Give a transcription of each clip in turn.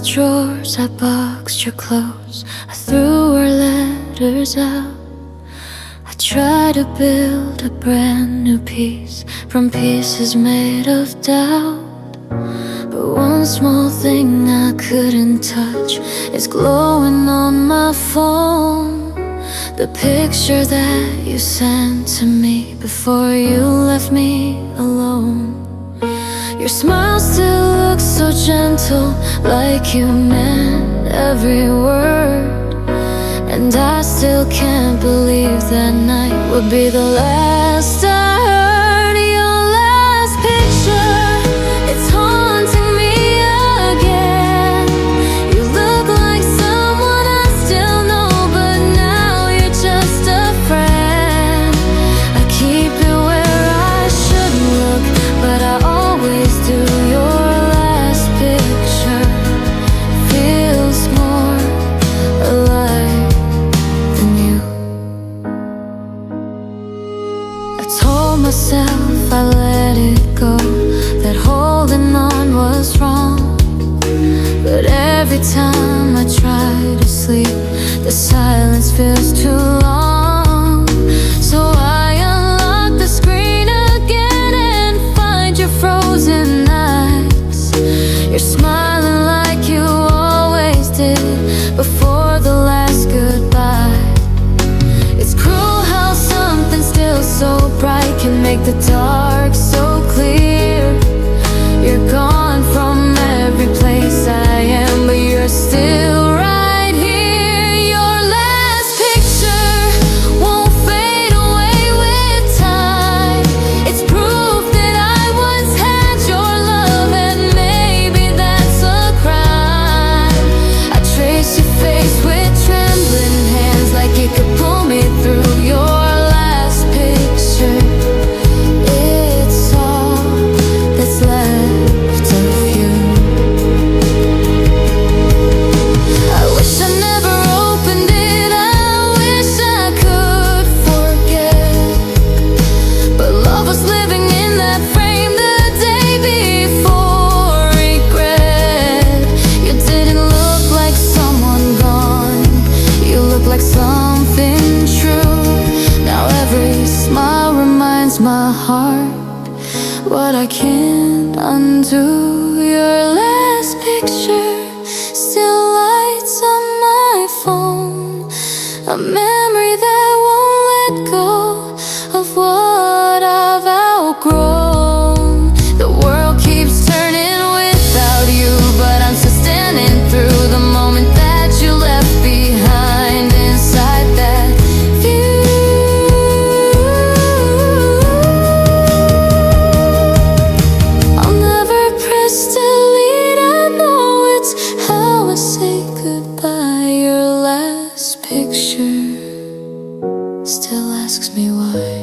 drawers, I boxed your clothes, I threw our letters out. I tried to build a brand new piece from pieces made of doubt. But one small thing I couldn't touch is glowing on my phone. The picture that you sent to me before you left me alone. Your smile still looks so gentle, like you meant every word. And I still can't believe that night would be the last I heard. Your last picture, it's haunting me again. You look like someone I still know, but now you're just a friend. I keep it where I shouldn't look, but I always do. Your last picture feels more alive than you. I told myself I let it go, that holding on was wrong. But every time I try to sleep, the silence feels too long. So I unlock the screen again and find your frozen eyes. You're smiling like you always did before the last goodbye. It's cruel how something still so bright can make the dark so clear. You're gone from every place I am, but you're still right here. Your last picture won't fade away with time. It's proof that I once had your love, and maybe that's a crime. I trace your face with trembling hands, like it could pull me through. Your last picture, it's all that's left of you. I wish I never opened it, I wish I could forget. But love was living in that frame the day before regret. You didn't look like someone gone, you look like something true. Now every smile reminds my heart what I can't undo. Your last picture still lights on my phone, a memory that won't let go of what I've outgrown. The world keeps turning without you, but I'm still standing through the moment that you left behind inside that view. I'll never press delete, I know it's how I say goodbye. Your last picture still asks me why.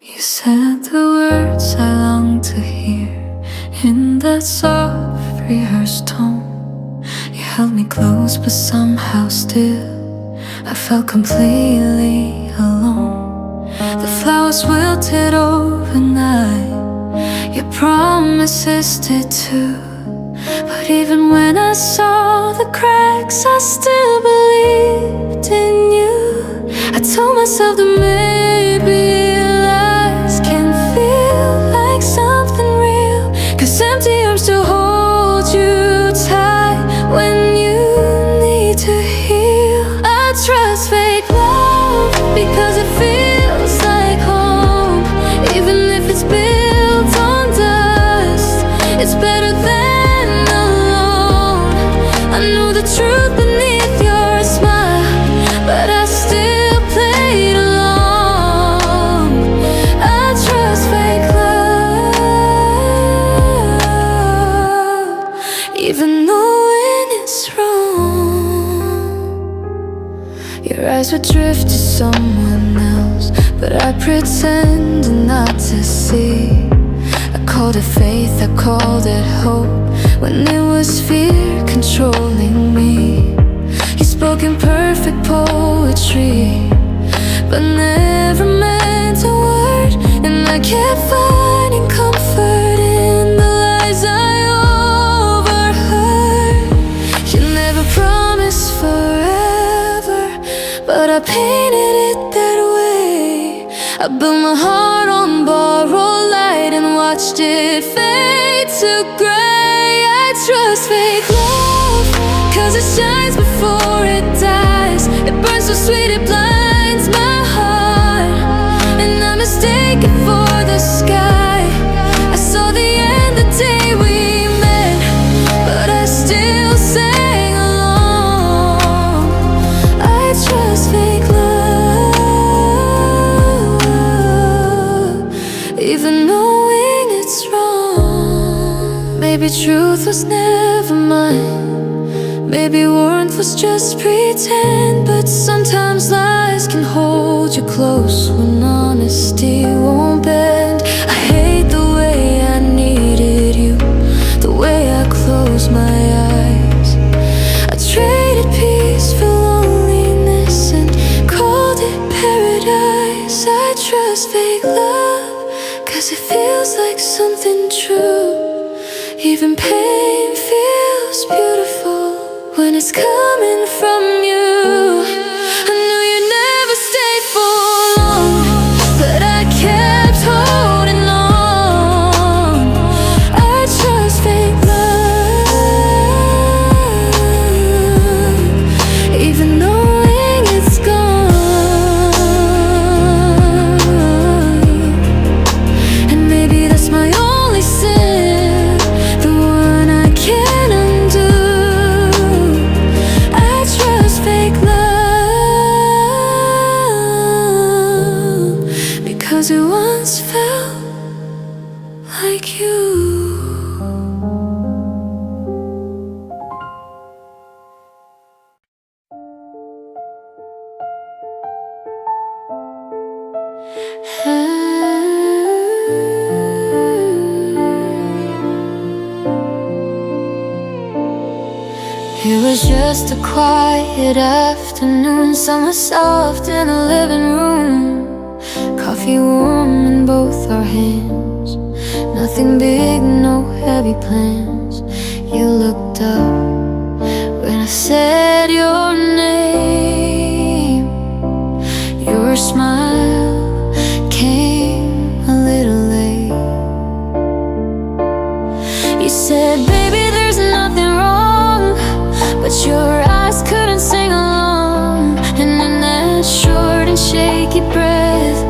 You said the words I long to hear in that soft, rehearsed tone. You held me close, but somehow still I felt completely alone. The flowers wilted overnight, your promises did too. But even when I saw the cracks, I still believed in you. I told myself that maybe lies can feel like something real, 'cause empty arms still hold you tight when you need to heal. I trust fake love because it feels like home, even if it's built on dust. It's better than alone. I know the truth beneath your smile, but I still played along. I trust fake love, even knowing it's wrong. Your eyes would drift to someone else, but I pretended not to see. I called it faith, I called it hope, when it was fear controlling me. You spoke in perfect poetry, but never meant a word. And I I kept finding comfort in the lies I overheard. You never promised forever, but I painted it that way. I built my heart on borrowed light and watched it fade to gray. I trust fake love, 'cause it shines before it dies. It burns so sweet it blinds my heart, and I mistake it for the sky. I saw the end the day we met, but I still sang along. I trust fake love, even knowing it's wrong. Maybe truth was never mine, maybe warmth was just pretend. But sometimes lies can hold you close when honesty won't bend. I hate the way I needed you, the way I closed my eyes. I traded peace for loneliness and called it paradise. I trust fake love, 'cause it feels like something true. Even pain feels beautiful when it's coming from you. I knew you'd never stay for long, but I kept holding on. I trust fake love, even knowing it's gone. And maybe that's my only sin, the one I can't undo. I trust fake love, because it once felt like you. It was just a quiet afternoon, summer soft in the living room, coffee warm in both our hands. Nothing big, no heavy plans. You looked up when I said your name. Your smile came a little late. You said, baby, there's nothing wrong, but your eyes couldn't sing along. And in that short and shaky breath,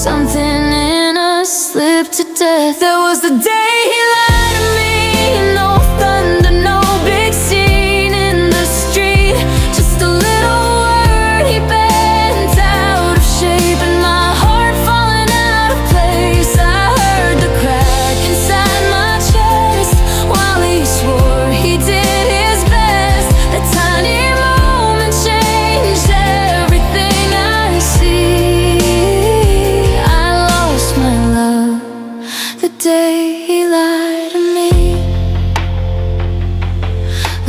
something in us slipped to death. That was the day he lied to me. No thunder, no big scene in the street, just a little word he bent out of shape, and my heart falling out of place. I heard the crack inside my chest while he swore he did his best. That tiny moment changed everything I see. I lost my love the day he lied to me.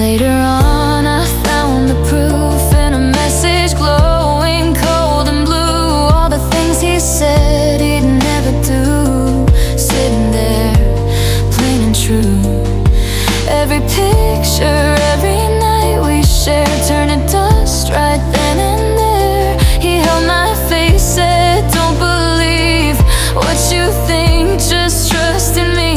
Later on I found the proof in a message glowing cold and blue. All the things he said he'd never do, sitting there plain and true. Every picture, every night we shared turned to dust right then and there. He held my face, said, don't believe what you think, just trust in me.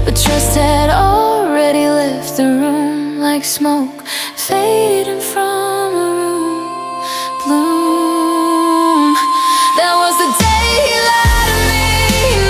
But trust had already left the room like smoke fading from a room bloom. That was the day he lied to me.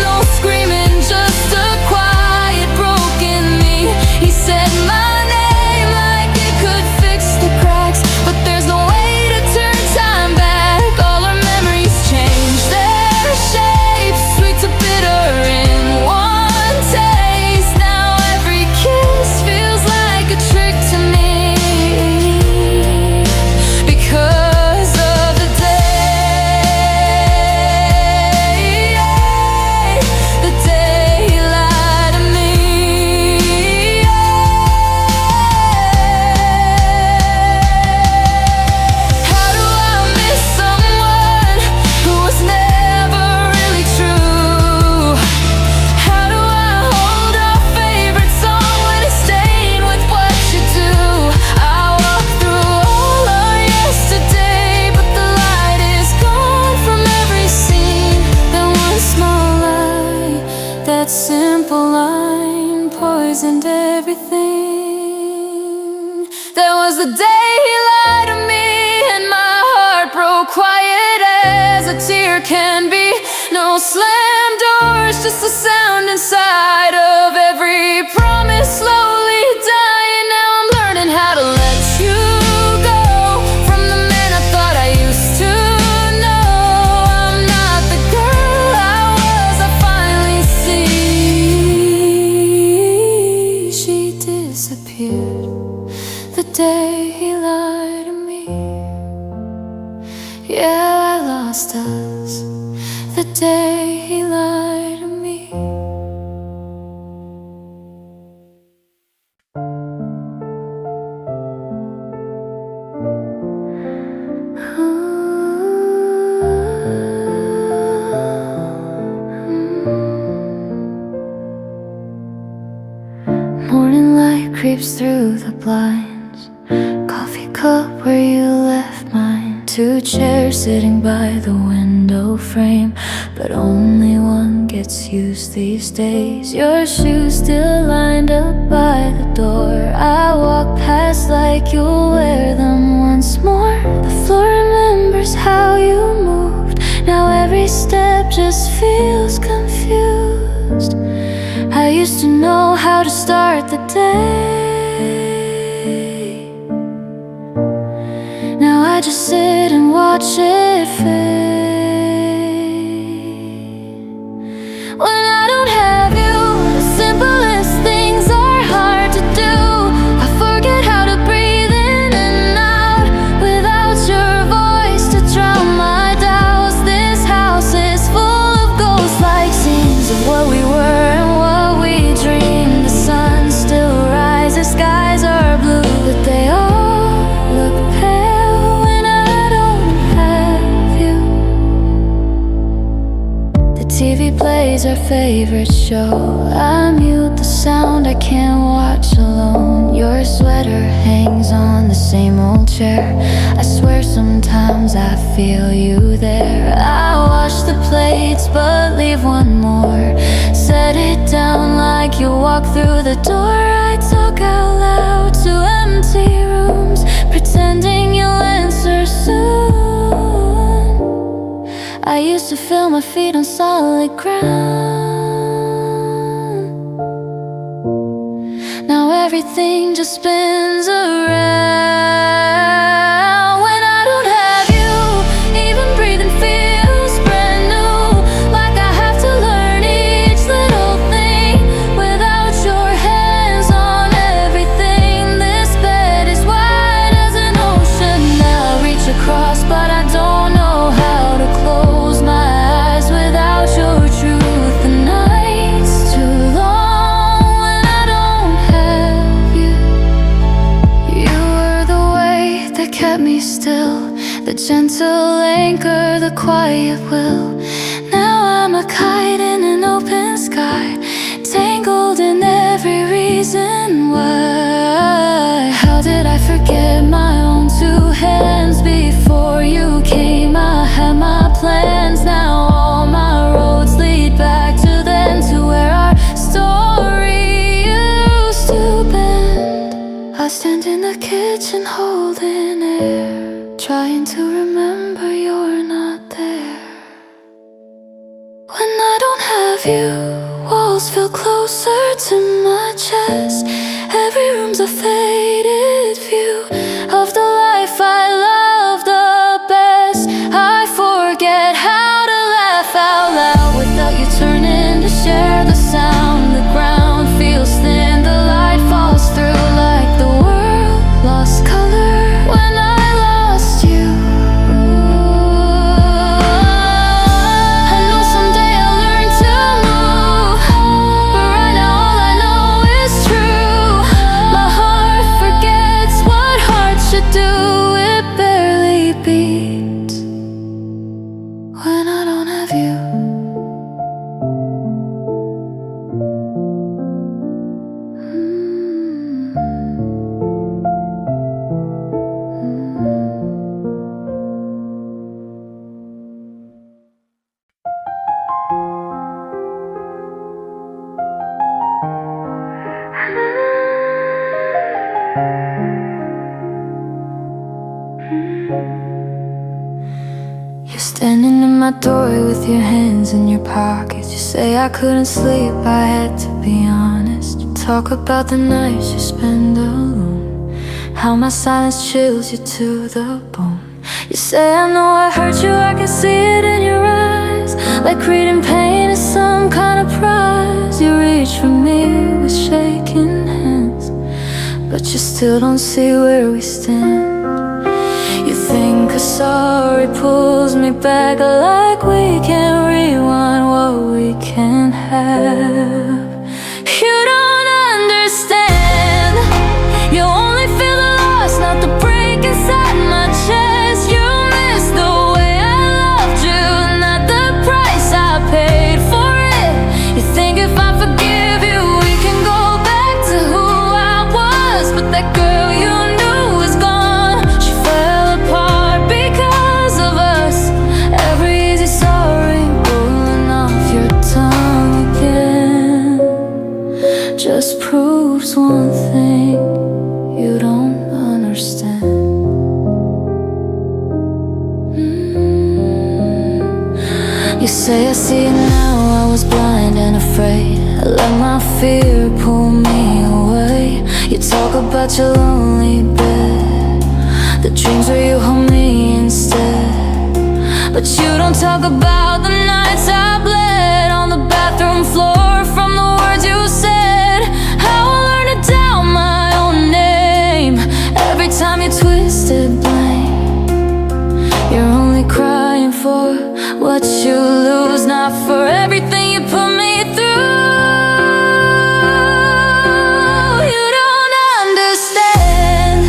No screaming, just a quiet broken me. He said my name like it could fix the cracks, but there's no way to turn time back. All our memories change their shapes, sweet to bitter in one taste. Now every kiss feels like a trick to me. that simple line poisoned everything. There was the day he lied to me, and my heart broke quiet as a tear can be. No slam doors, just the sound inside of every promise slowly dying. Now I'm learning how to let you go from the man I thought I used to know. I'm not the girl I was, I finally see. She disappeared the day he lied to me. Yeah, I lost us the day he lied to me. Morning light creeps through the blinds. Coffee cup where you left mine. 2 chairs sitting by the window frame, but only one gets used these days. Your shoes still lined up by the door. I walk past like you'll wear them once more. The floor remembers how you moved. Now every step just feels confused. I used to know how to start the day. Now I just sit and watch it fade. When I don't have you, the simplest things are hard to do. I forget how to breathe in and out without your voice to drown my doubts. This house is full of ghosts, like scenes of what we were and what we dreamed. The sun still rises, skies are blue, but they all look pale when I don't have you. The TV plays our favorite show. I mute the sound, I can't watch alone. Your sweater hangs on the same old chair. I swear sometimes I feel you there. I wash the plates but leave one more. Set it down like you walk through the door. I talk out loud to empty rooms, pretending you'll answer soon. I used to feel my feet on solid ground. Now everything just spins around. When I don't have you, even breathing feels brand new. Like I have to learn each little thing without your hands on everything. This bed is wide as an ocean. Now I reach across, but I don't know how to close my eyes without your truth. The night's too long when I don't have you. You were the weight that kept me still, the gentle anchor, the quiet will. Now I'm a kite in an open sky, tangled in every reason why. How did I forget my own 2 hands? Before you came, I had my plans. Now all my roads lead back to then, to where our story used to bend. I stand in the kitchen holding air, trying to remember you're not there. When I don't have you, walls feel closer to my chest. Every room's a faded view of the life I love the best. I forget how to laugh out loud without you turning to share the sound. The ground feels thin, the light falls through like the world lost color when I lost you. I know someday I'll learn to move, but right now all I know is true. My heart forgets doorway with your hands in your pockets. You say I couldn't sleep, I had to be honest. You talk about the nights you spend alone, how my silence chills you to the bone. You say I know I hurt you, I can see it in your eyes, like reading pain is some kind of prize. You reach for me with shaking hands, but you still don't see where we stand. You think a sorry pulls me back, like we can't rewind what we can't have. You don't understand. You only feel the loss, not the break inside my chest. You miss the way I loved you, not the price I paid for it. You think if I forgive you, we can go back to who I was, but that girl you knew is gone. She fell apart because of us. Every easy sorry rolling off your tongue again just proves one thing you don't understand. You say I see it now, I was blind and afraid. I let my fear pull me away. You talk about your lonely bed, the dreams where you hold me instead. But you don't talk about the nights I bled on the bathroom floor from the words you said. How I learned to doubt my own name every time you twisted blame. You're only crying for what you lose, not for everything you put me through. You don't understand.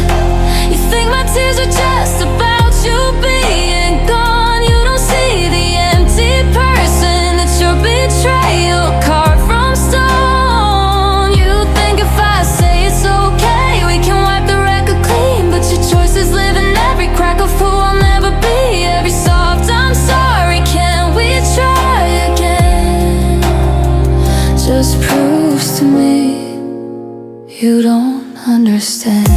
You think my tears are just about you being gone. You don't see the empty person that your betrayal carved from stone. You think if I say it's okay, we can wipe the record clean, but your choices live in every crack of who I'll never be. Every soft I'm sorry, can we try again? Just proves to me you don't understand.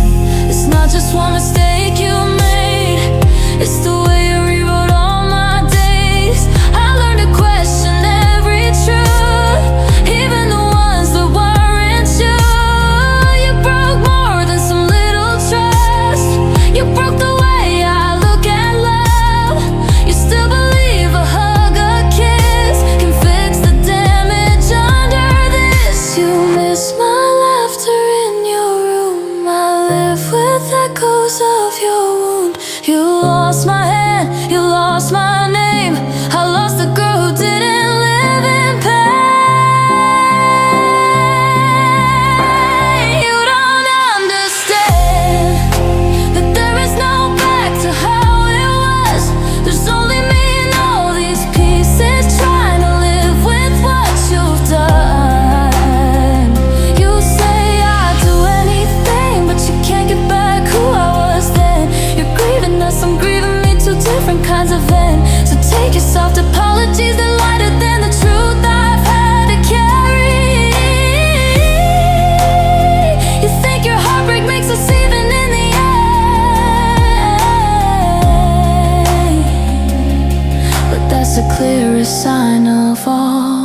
It's not just one mistake you made, it's the way you rewrote all my days. I learned to question every truth, even the ones that weren't you. You broke more than some little trust. You broke the way I look at love. You still believe a hug, a kiss can fix the damage under this. You miss my laughter in your room, I live with echoes of your wound. You lost my hand, you lost my name, I lost the girl who didn't live in pain. You don't understand that there is no back to how it was. There's only me and all these pieces trying to live with what you've done. You say I'd do anything, but you can't get back who I was then. You're grieving us, I'm grieving me, two different kinds of end. So take your soft apologies, they're lighter than the truth I've had to carry. You think your heartbreak makes us even in the end, but that's the clearest sign of all.